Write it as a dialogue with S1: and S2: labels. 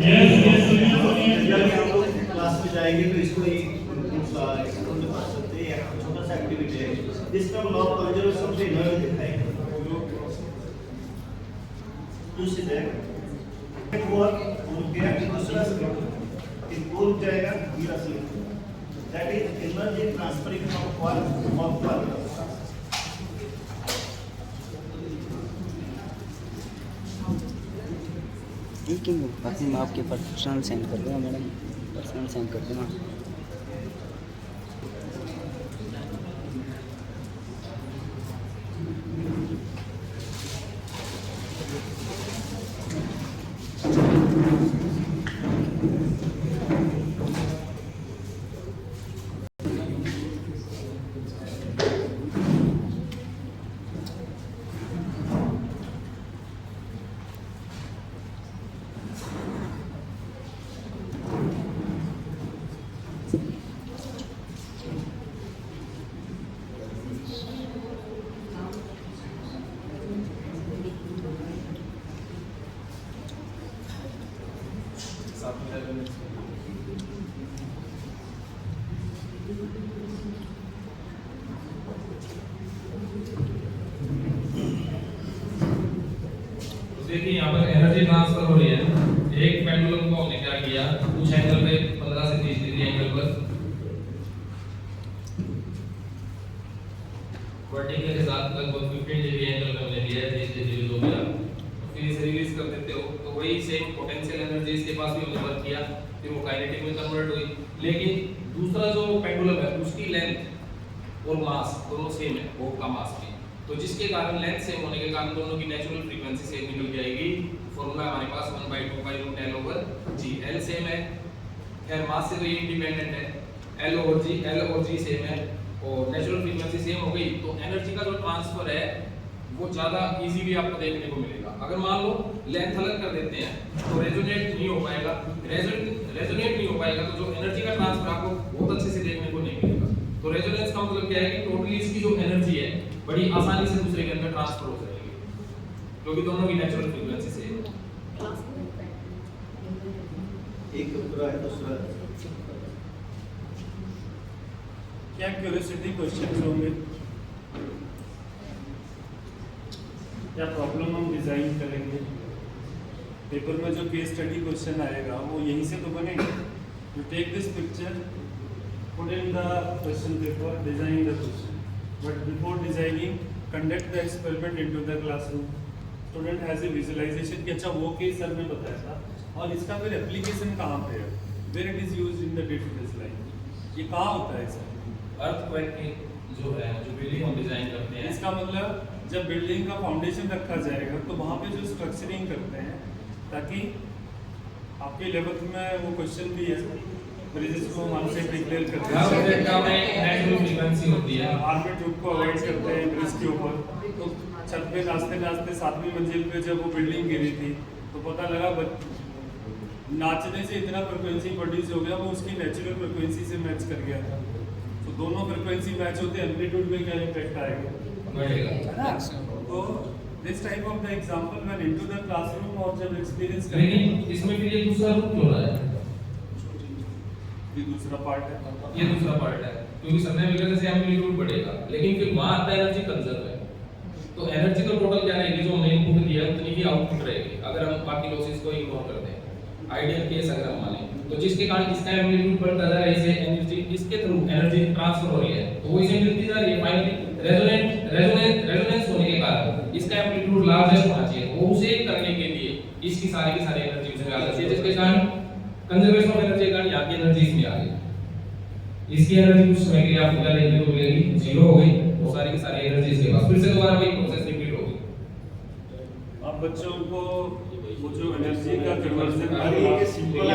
S1: हम लोग क्लास में जाएंगे तो इसको सकते हैं, छोटा सा एक्टिविटी है जिसका लॉ ऑफ कंजर्वेशन से इन्वॉल्व दिखाएगा। दूसरी जगह एक और गया दूसरा एक और जाएगा ये असली that is energy transferring from one of one.
S2: ठीक है बाकी मैं आपके पर्सनल सेंड कर दूँगा मैडम, पर्सनल सेंड कर दूँगा।
S3: देखिए यहाँ पर एनर्जी ट्रांसफर हो रही है। एक पेंडुलम को हमने क्या किया, कुछ एंगल पे 15 से 30 डिग्री एंगल पर वर्टिकल के साथ लगभग 15 डिग्री एंगल पे हमने लिया है, 30 डिग्री दो मिला, फिर इसे रिलीज कर देते हो तो वही सेम पोटेंशियल एनर्जी इसके पास भी हमने वर्क किया, फिर वो काइनेटिक में कन्वर्ट हुई। लेकिन दूसरा जो पेंडुलम है उसकी लेंथ और मास दोनों सेम है, वो का मास भी, तो जिसके कारण लेंथ सेम होने के कारण दोनों की नेचुरल फ्रीक्वेंसी सेम निकल के आएगी। फॉर्मूला हमारे पास 1/2 pi root L over G, L same है, खैर मास से तो ये इंडिपेंडेंट है, L ओवर G सेम है और नेचुरल फ्रीक्वेंसी सेम हो गई तो एनर्जी का जो ट्रांसफर है वो ज्यादा इजीली आपको देखने को मिलेगा। अगर मान लो लेंथ अलग कर देते हैं तो रेजोनेट नहीं हो पाएगा, रेजोनेट नहीं हो पाएगा तो जो एनर्जी का ट्रांसफर आपको बहुत अच्छे से देखने को नहीं मिलेगा। तो रेजोनेंस का मतलब क्या है कि टोटली इसकी जो एनर्जी है बड़ी आसानी से दूसरे के अंदर ट्रांसफर हो जाएगी क्योंकि दोनों की नेचुरल फ्रीक्वेंसी सेम है।
S1: एक पूरा है दूसरा
S4: क्या क्यूरियोसिटी क्वेश्चन होंगे, क्या प्रॉब्लम हम डिजाइन करेंगे, पेपर में जो केस स्टडी क्वेश्चन आएगा वो यहीं से तो बनेगा। You take this picture, put in the question paper, design the question, but before designing conduct the experiment into the classroom. Student has a visualization कि अच्छा वो केस सर ने बताया था और इसका फिर एप्लीकेशन कहाँ पे है, where it is used in the day-to-day life, ये कहाँ होता है सर?
S3: अर्थक्वेक के जो है जो बिल्डिंग हम डिजाइन करते हैं,
S4: इसका मतलब जब बिल्डिंग का फाउंडेशन रखा जाएगा तो वहाँ पे जो स्ट्रक्चरिंग करते हैं ताकि आपके 11th में वो क्वेश्चन भी है ब्रिजेस को मान से डिक्लेयर करते हैं,
S3: नेचुरल फ्रीक्वेंसी होती है,
S4: आर्मी ट्रूप को अवॉइड करते हैं ब्रिज के ऊपर। तो छत पे नाचते नाचते 7वीं मंजिल पे जब वो बिल्डिंग गिरी थी तो पता लगा नाचने से इतना फ्रिक्वेंसी प्रोड्यूस हो गया वो उसकी नेचुरल फ्रिक्वेंसी से मैच कर गया था। तो दोनों फ्रिक्वेंसी मैच होते हैं, एम्पलीट्यूड में क्या इम्पैक्ट आएगा, तो this type of the example when into the classroom और जब एक्सपीरियंस करेंगे।
S3: लेकिन इसमें फिर ये दूसरा रूप क्यों रहा है,
S4: ये दूसरा पार्ट है,
S3: ये दूसरा पार्ट है क्योंकि समय वगैरह से एम्पलीट्यूड बढ़ेगा लेकिन फिर वहां आता एनर्जी कंजर्व है, तो एनर्जी तो टोटल क्या रहेगी जो हमने इनपुट दिया है उतनी ही आउटपुट रहेगी अगर हम बाकी लॉसेस को इग्नोर कर दें। आइडियल केस अगर हम माने तो जिसके कारण इसका एम्पलीट्यूड बढ़ता जा रहा है, इसे एनर्जी इसके थ्रू एनर्जी ट्रांसफर हो रही है तो वो इसे मिलती जा रही है, फाइनली रेजोनेंस होने के कारण इसका एम्पलीट्यूड लार्जेस्ट होना चाहिए, वो उसे करने के लिए इसकी सारी की सारी एनर्जी उसमें आ जाती है जिसके कारण कंजर्वेशन ऑफ एनर्जी के कारण यहाँ की एनर्जी इसमें आ गई। इसकी एनर्जी कुछ समय के लिए आपको क्या देखने को मिलेगी, 0 हो गई, वो सारी की सारी एनर्जी इसके पास, फिर से दोबारा वही प्रोसेस रिपीट होगी।
S4: अब बच्चों को वो जो एनर्जी का कन्वर्जन
S1: सिंपल